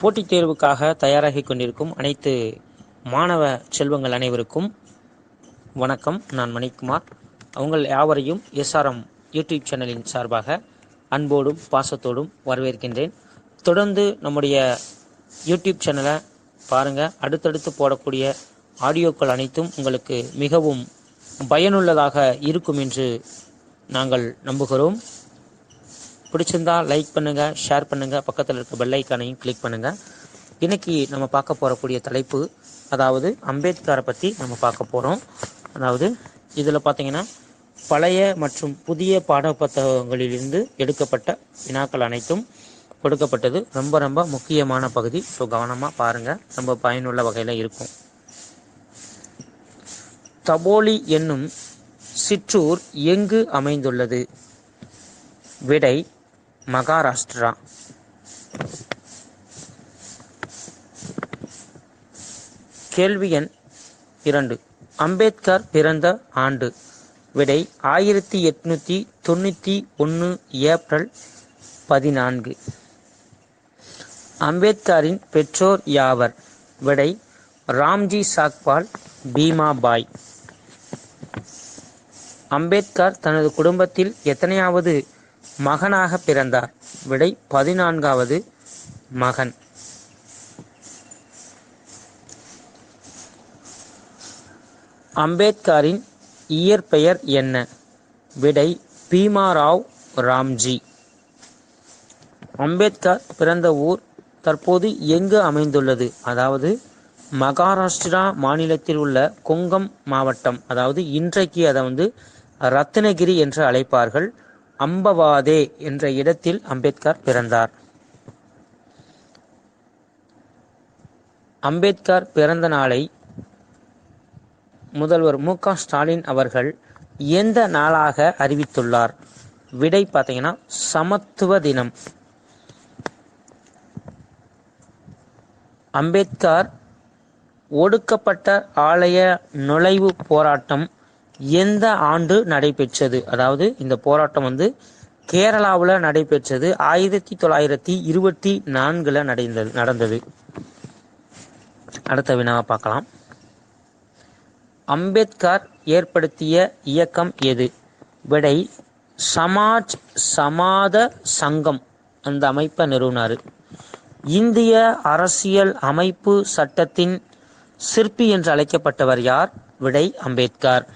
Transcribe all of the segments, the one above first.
போட்டித் தேர்வுக்காக தயாராகி கொண்டிருக்கும் அனைத்து மாணவ செல்வங்கள் அனைவருக்கும் வணக்கம். நான் மணிக்குமார். உங்கள் யாவரையும் எஸ்ஆர்எம் யூடியூப் சேனலின் சார்பாக அன்போடும் பாசத்தோடும் வரவேற்கின்றேன். தொடர்ந்து நம்முடைய யூடியூப் சேனலை பாருங்கள். அடுத்தடுத்து போடக்கூடிய ஆடியோக்கள் அனைத்தும் உங்களுக்கு மிகவும் பயனுள்ளதாக இருக்கும் என்று நாங்கள் நம்புகிறோம். பிடிச்சிருந்தா லைக் பண்ணுங்கள், ஷேர் பண்ணுங்கள், பக்கத்தில் இருக்க பெல் ஐக்கானையும் கிளிக் பண்ணுங்கள். இன்றைக்கி நம்ம பார்க்க போகக்கூடிய தலைப்பு, அதாவது அம்பேத்கரை பற்றி நம்ம பார்க்க போகிறோம். அதாவது இதில் பார்த்திங்கன்னா பழைய மற்றும் புதிய பாட புத்தகங்களிலிருந்து எடுக்கப்பட்ட வினாக்கள் அனைத்தும் கொடுக்கப்பட்டது. ரொம்ப ரொம்ப முக்கியமான பகுதி. ஸோ கவனமாக பாருங்கள், ரொம்ப பயனுள்ள வகையில் இருக்கும். தபோலி என்னும் சிற்றூர் எங்கு அமைந்துள்ளது? விடை மகாராஷ்டிரா. கேள்வி எண் 2. அம்பேத்கர் பிறந்த ஆண்டு? விடை 1891 ஏப்ரல் 14. அம்பேத்கரின் பெற்றோர் யாவர்? விடை ராம்ஜி சாக்பால், பீமாபாய். அம்பேத்கர் தனது குடும்பத்தில் எத்தனையாவது மகனாக பிறந்தார்? விடை 14வது மகன். அம்பேத்கரின் இயற்பெயர் என்ன? விடை பீமாராவ் ராம்ஜி. அம்பேத்கர் பிறந்த ஊர் தற்போது எங்கு அமைந்துள்ளது? அதாவது மகாராஷ்டிரா மாநிலத்தில் உள்ள கொங்கம் மாவட்டம், அதாவது இன்றைக்கு அதை ரத்னகிரி என்று அழைப்பார்கள், அம்பவாதே என்ற இடத்தில் அம்பேத்கர் பிறந்தார். அம்பேத்கர் பிறந்த நாளை முதல்வர் மு.க. ஸ்டாலின் அவர்கள் எந்த நாளாக அறிவித்துள்ளார்? விடை பார்த்தீங்கன்னா சமத்துவ தினம். அம்பேத்கர் ஒடுக்கப்பட்ட ஆலய நுழைவு போராட்டம் எந்த ஆண்டு நடைபெற்றது? அதாவது இந்த போராட்டம் கேரளாவில் நடைபெற்றது. 1924 நடந்தது. அடுத்த வினாவை பார்க்கலாம். அம்பேத்கர் ஏற்படுத்திய இயக்கம் எது? விடை சமாஜ் சமாத சங்கம். அந்த அமைப்பை நிறுவினார். இந்திய அரசியல் அமைப்பு சட்டத்தின் சிற்பி என்று அழைக்கப்பட்டவர் யார்? விடை அம்பேத்கர்.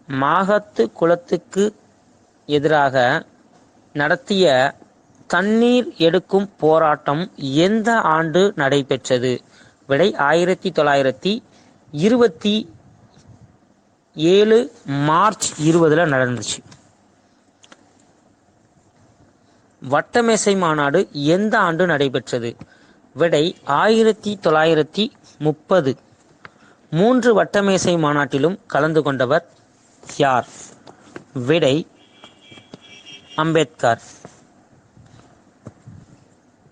மாகத்து குலத்துக்கு எதிராக நடத்திய தண்ணீர் எடுக்கும் போராட்டம் எந்த ஆண்டு நடைபெற்றது? விடை 1927 மார்ச் 20 நடந்துச்சு. வட்டமேசை மாநாடு எந்த ஆண்டு நடைபெற்றது? விடை 1930. 3 வட்டமேசை மாநாட்டிலும் கலந்து கொண்டவர் யார்? விடை அம்பேத்கர்.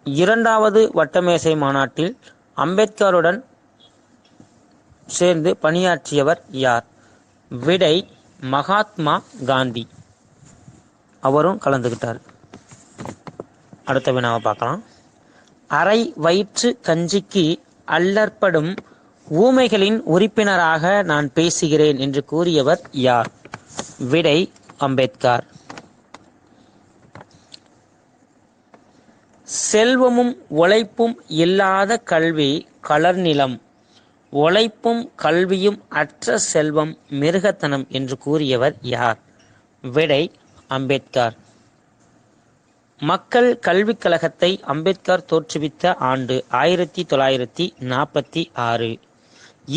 2வது வட்டமேசை மாநாட்டில் அம்பேத்கருடன் சேர்ந்து பணியாற்றியவர் யார்? விடை மகாத்மா காந்தி. அவரும் கலந்துகிட்டார். அடுத்த வினாவை பார்க்கலாம். அரை வயிற்று கஞ்சிக்கு அல்லற்படும் ஊமைகளின் உறுப்பினராக நான் பேசுகிறேன் என்று கூறியவர் யார்? விடை அம்பேத்கர். செல்வமும் உழைப்பும் இல்லாத கல்வி கலர்நிலம், உழைப்பும் கல்வியும் அற்ற செல்வம் மிருகத்தனம் என்று கூறியவர் யார்? விடை அம்பேத்கர். மக்கள் கல்விக் கழகத்தை அம்பேத்கர் தோற்றுவித்த ஆண்டு 1946.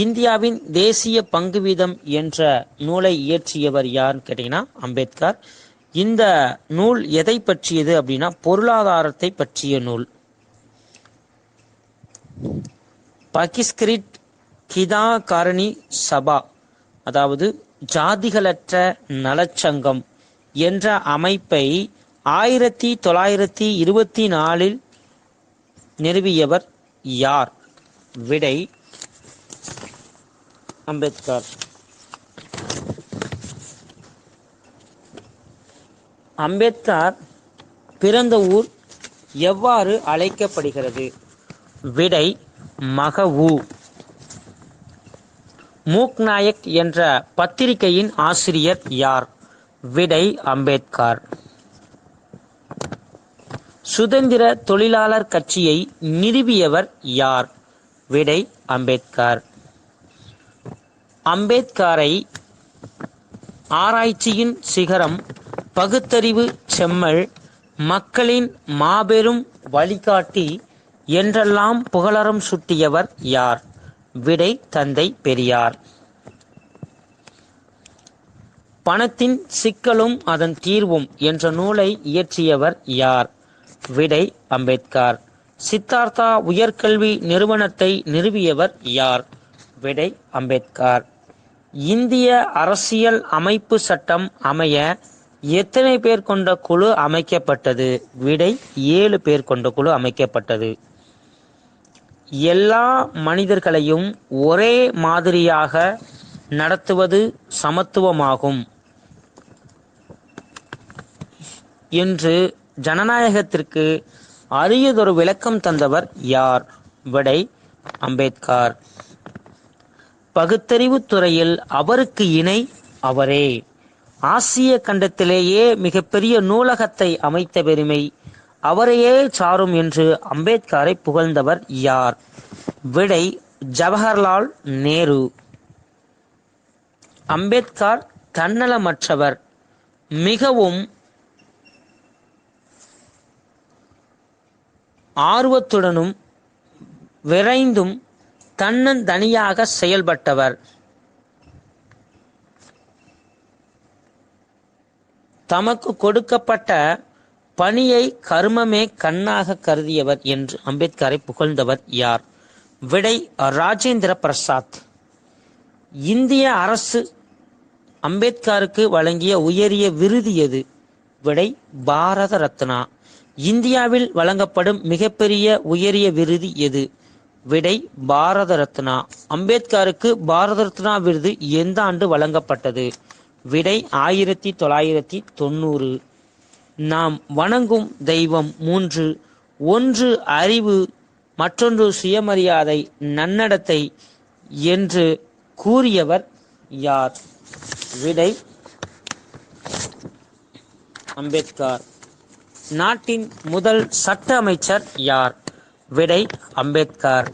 இந்தியாவின் தேசிய பங்கு வீதம் என்ற நூலை இயற்றியவர் யாருன்னு கேட்டீங்கன்னா அம்பேத்கர். இந்த நூல் எதை பற்றியது அப்படின்னா பொருளாதாரத்தை பற்றிய நூல். பகிஷ்கிரிட் கிதா காரணி சபா, அதாவது ஜாதிகளற்ற நலச்சங்கம் என்ற அமைப்பை 1924 நிறுவியவர் யார்? விடை அம்பேத்கர். அம்பேத்கர் பிறந்த ஊர் எவ்வாறு அழைக்கப்படுகிறது? விடை மகவு. மூக்நாயக் என்ற பத்திரிகையின் ஆசிரியர் யார்? விடை அம்பேத்கர். சுதந்திர தொழிலாளர் கட்சியை நிறுவியவர் யார்? விடை அம்பேத்கர். அம்பேத்கரை ஆராய்ச்சியின் சிகரம், பகுத்தறிவு செம்மல், மக்களின் மாபெரும் வழிகாட்டி என்றெல்லாம் புகழாரம் சூட்டியவர் யார்? விடை தந்தை பெரியார். பணத்தின் சிக்கலும் அதன் தீர்வும் என்ற நூலை இயற்றியவர் யார்? விடை அம்பேத்கர். சித்தார்த்தா உயர்கல்வி நிறுவனத்தை நிறுவியவர் யார்? விடை அம்பேத்கர். இந்திய அரசியல் அமைப்பு சட்டம் அமைய எத்தனை பேர் கொண்ட குழு அமைக்கப்பட்டது? விடை 7 பேர் கொண்ட குழு அமைக்கப்பட்டது. எல்லா மனிதர்களையும் ஒரே மாதிரியாக நடத்துவது சமத்துவமாகும் என்று ஜனநாயகத்திற்கு அரியதொரு விளக்கம் தந்தவர் யார்? விடை அம்பேத்கர். பகுத்தறிவு துறையில் அவருக்கு இணை அவரே. ஆசிய கண்டத்திலேயே மிகப்பெரிய நூலகத்தை அமைத்த பெருமை அவரையே சாரும் என்று அம்பேத்கரை புகழ்ந்தவர் யார்? விடை ஜவஹர்லால் நேரு. அம்பேத்கர் தன்னலமற்றவர், மிகவும் ஆர்வத்துடனும் விரைந்தும் தன்னந்தனியாக செயல்பட்டவர். தமக்கு கொடுக்கப்பட்ட பணியை கர்மமே கண்ணாக கருதியவர் என்று அம்பேத்கரை புகழ்ந்தவர் யார்? விடை ராஜேந்திர பிரசாத். இந்திய அரசு அம்பேத்கருக்கு வழங்கிய உயரிய விருது எது? விடை பாரத ரத்னா. இந்தியாவில் வழங்கப்படும் மிகப்பெரிய உயரிய விருது எது? விடை பாரத ரத்னா. அம்பேத்கருக்கு பாரத ரத்னா விருது எந்த ஆண்டு வழங்கப்பட்டது? விடை 1990. நாம் வணங்கும் தெய்வம் 3. ஒன்று அறிவு, மற்றொன்று சுயமரியாதை, நன்னடத்தை என்று கூறியவர் யார்? விடை அம்பேத்கர். நாட்டின் முதல் சட்ட அமைச்சர் யார்? விடை அம்பேத்கர்.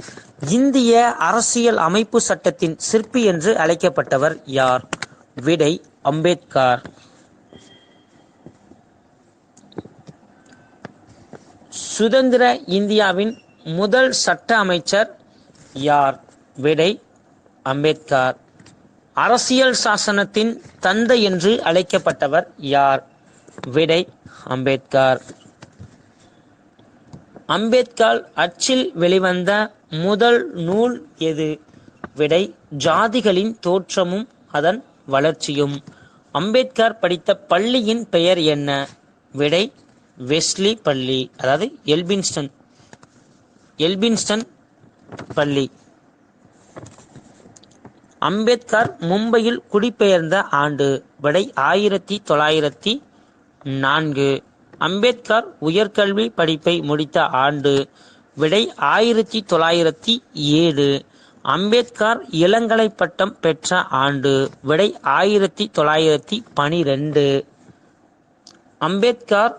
இந்திய அரசியல் அமைப்பு சட்டத்தின் சிற்பி என்று அழைக்கப்பட்டவர் யார்? விடை அம்பேத்கர். சுதந்திர இந்தியாவின் முதல் சட்ட அமைச்சர் யார்? விடை அம்பேத்கர். அரசியல் சாசனத்தின் தந்தை என்று அழைக்கப்பட்டவர் யார்? விடை அம்பேத்கர். அம்பேத்கர் அச்சில் வெளிவந்த முதல் நூல் எது? விடை ஜாதிகளின் தோற்றமும் அதன் வளர்ச்சியும். அம்பேத்கர் படித்த பள்ளியின் பெயர் என்ன? விடை வெஸ்லி பள்ளி, அதாவது எல்பின்ஸ்டன் பள்ளி. அம்பேத்கர் மும்பையில் குடிபெயர்ந்த ஆண்டு? விடை 1904. அம்பேத்கர் உயர்கல்வி படிப்பை முடித்த ஆண்டு? விடை 1907. அம்பேத்கர் இளங்கலை பட்டம் பெற்ற ஆண்டு? விடை 1912. அம்பேத்கர்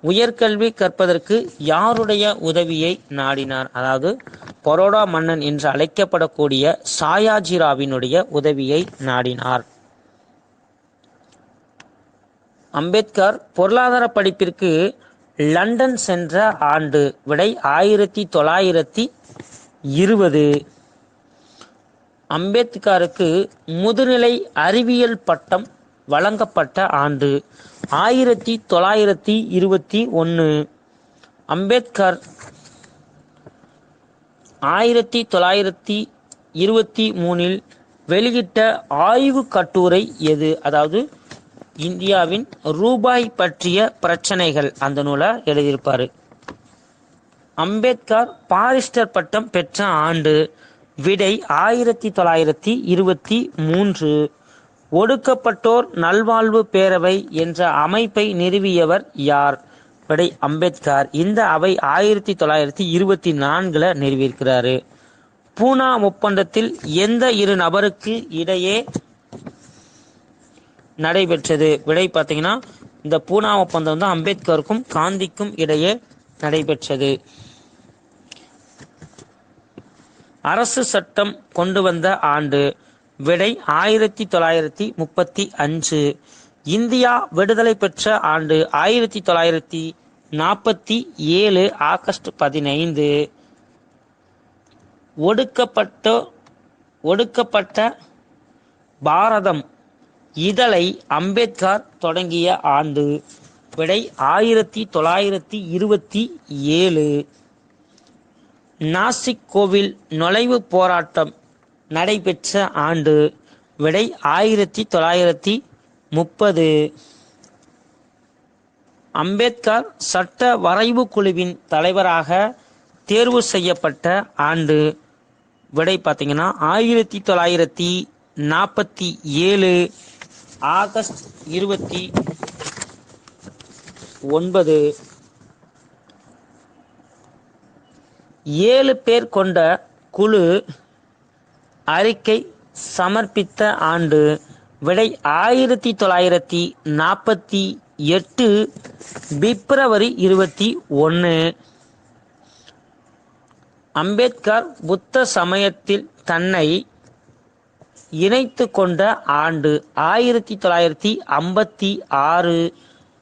உயர்கல்வி கற்பதற்கு யாருடைய உதவியை நாடினார்? அதாவது பரோடா மன்னன் என்று அழைக்கப்படக்கூடிய சாயாஜிராவினுடைய உதவியை நாடினார். அம்பேத்கர் பொருளாதார படிப்பிற்கு லண்டன் சென்ற ஆண்டு? விடை 1920. அம்பேத்கருக்கு முதுநிலை அறிவியல் பட்டம் வழங்கப்பட்ட ஆண்டு? 1921. அம்பேத்கர் 1923 வெளியிட்ட ஆய்வு கட்டுரை எது? அதாவது இந்தியாவின் ரூபாய் பற்றிய பிரச்சனைகள், அந்த நூலை எழுதியிருப்பாரு. அம்பேத்கர் பாரிஸ்டர் பட்டம் பெற்ற ஆண்டு? விடை 1923. ஒடுக்கப்பட்டோர் நல்வாழ்வு பேரவை என்ற அமைப்பை நிறுவியவர் யார்? விடை அம்பேத்கர். இந்த அவை 1924 நிறுவியிருக்கிறாரு. பூனா ஒப்பந்தத்தில் எந்த இரு நபருக்கு இடையே நடைபெற்றது? விடை பார்த்தீங்கன்னா இந்த பூனா ஒப்பந்தம் தான் அம்பேத்கருக்கும் காந்திக்கும் இடையே நடைபெற்றது. அரசு சட்டம் கொண்டு வந்த ஆண்டு? விடை 1935. இந்தியா விடுதலை பெற்ற ஆண்டு? 1947 ஆகஸ்ட் 15. ஒடுக்கப்பட்ட பாரதம் இதழை அம்பேத்கர் தொடங்கிய ஆண்டு? விடை 1927. நாசிக் கோவில் நுழைவு போராட்டம் நடைபெற்ற ஆண்டு? விடை 1930. அம்பேத்கர் சட்ட வரைவு குழுவின் தலைவராக தேர்வு செய்யப்பட்ட ஆண்டு? விடை பார்த்தீங்கன்னா 1947 ஆகஸ்ட் 29. 7 பேர் கொண்ட குழு அறிக்கை சமர்ப்பித்த ஆண்டு? விடை 1948 பிப்ரவரி 21. அம்பேத்கர் புத்த சமயத்தில் தன்னை இணைத்து கொண்ட ஆண்டு? 1956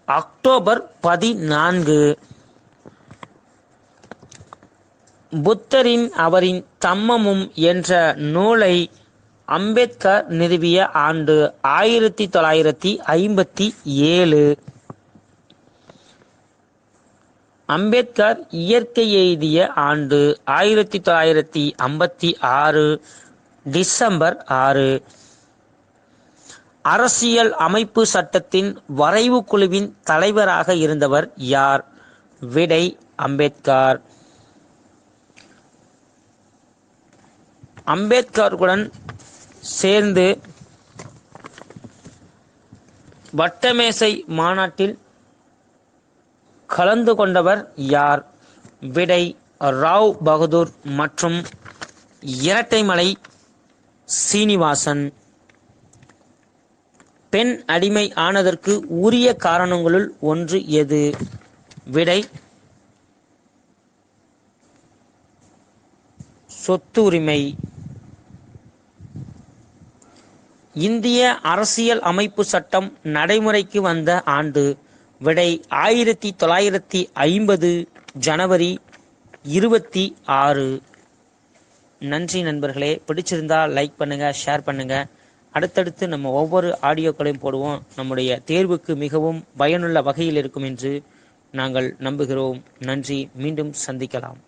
அக்டோபர் 14. புத்தரின் அவரின் தம்மமும் என்ற நூலை அம்பேத்கர் நிறுவிய ஆண்டு? 1957. அம்பேத்கர் இயற்கை எய்திய ஆண்டு? 1956 டிசம்பர் 6. அரசியல் அமைப்பு சட்டத்தின் வரைவு குழுவின் தலைவராக இருந்தவர் யார்? விடை அம்பேத்கர். அம்பேத்கருடன் சேர்ந்து வட்டமேசை மாநாட்டில் கலந்து கொண்டவர் யார்? விடை ராவ் பகதூர் மற்றும் இரட்டைமலை சீனிவாசன். பெண் அடிமை ஆனதற்கு உரிய காரணங்களுள் ஒன்று எது? விடை சொத்து உரிமை. இந்திய அரசியல் அமைப்பு சட்டம் நடைமுறைக்கு வந்த ஆண்டு? விடை 1950 ஜனவரி 26. நன்றி நண்பர்களே. பிடிச்சிருந்தா லைக் பண்ணுங்க, ஷேர் பண்ணுங்க. அடுத்தடுத்து நம்ம ஒவ்வொரு ஆடியோக்களையும் போடுவோம். நம்முடைய தேர்வுக்கு மிகவும் பயனுள்ள வகையில் இருக்கும் என்று நாங்கள் நம்புகிறோம். நன்றி. மீண்டும் சந்திக்கலாம்.